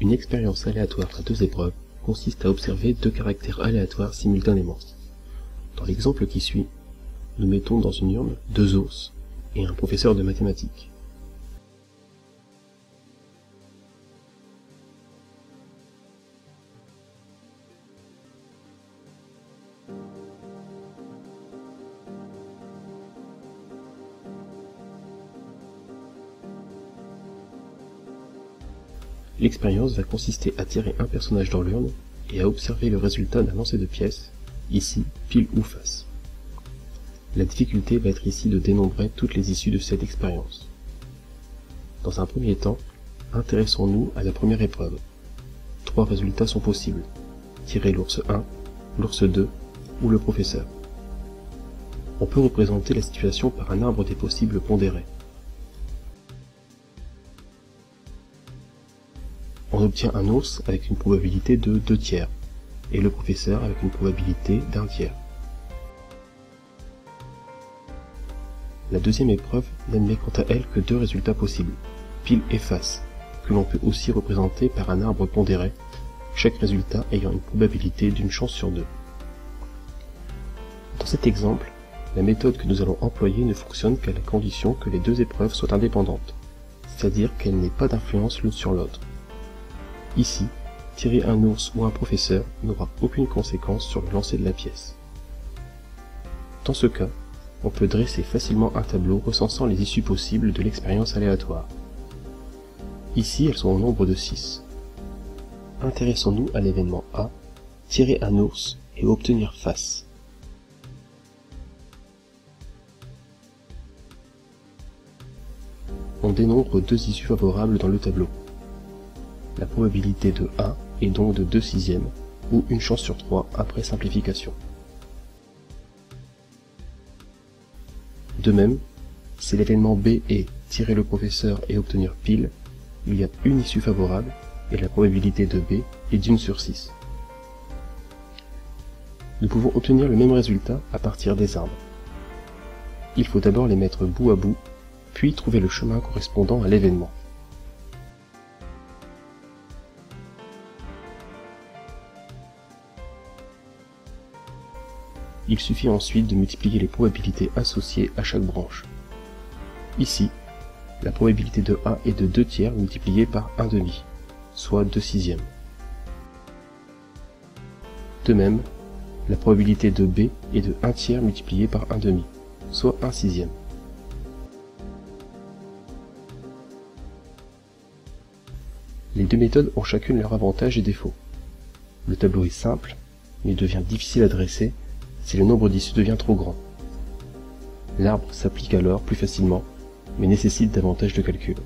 Une expérience aléatoire à deux épreuves consiste à observer deux caractères aléatoires simultanément. Dans l'exemple qui suit, nous mettons dans une urne deux ours et un professeur de mathématiques. L'expérience va consister à tirer un personnage dans l'urne et à observer le résultat d'un lancer de pièces, ici pile ou face. La difficulté va être ici de dénombrer toutes les issues de cette expérience. Dans un premier temps, intéressons-nous à la première épreuve. 3 résultats sont possibles. Tirer l'ours 1, l'ours 2 ou le professeur. On peut représenter la situation par un arbre des possibles pondérés. On obtient un ours avec une probabilité de 2/3 et le professeur avec une probabilité d'1/3. La deuxième épreuve n'admet quant à elle que 2 résultats possibles, pile et face, que l'on peut aussi représenter par un arbre pondéré, chaque résultat ayant une probabilité d'une chance sur 2. Dans cet exemple, la méthode que nous allons employer ne fonctionne qu'à la condition que les 2 épreuves soient indépendantes, c'est-à-dire qu'elles n'aient pas d'influence l'une sur l'autre. Ici, tirer un ours ou un professeur n'aura aucune conséquence sur le lancer de la pièce. Dans ce cas, on peut dresser facilement un tableau recensant les issues possibles de l'expérience aléatoire. Ici, elles sont au nombre de 6. Intéressons-nous à l'événement A, tirer un ours et obtenir face. On dénombre 2 issues favorables dans le tableau. La probabilité de A est donc de 2/6, ou une chance sur 3 après simplification. De même, si l'événement B est tirer le professeur et obtenir pile, il y a une issue favorable et la probabilité de B est d'1 sur 6. Nous pouvons obtenir le même résultat à partir des arbres. Il faut d'abord les mettre bout à bout, puis trouver le chemin correspondant à l'événement. Il suffit ensuite de multiplier les probabilités associées à chaque branche. Ici, la probabilité de A est de 2/3 multipliée par 1/2, soit 2/6. De même, la probabilité de B est de 1/3 multipliée par 1/2, soit 1/6. Les 2 méthodes ont chacune leurs avantages et défauts. Le tableau est simple, mais il devient difficile à dresser si le nombre d'issues devient trop grand. L'arbre s'applique alors plus facilement, mais nécessite davantage de calcul.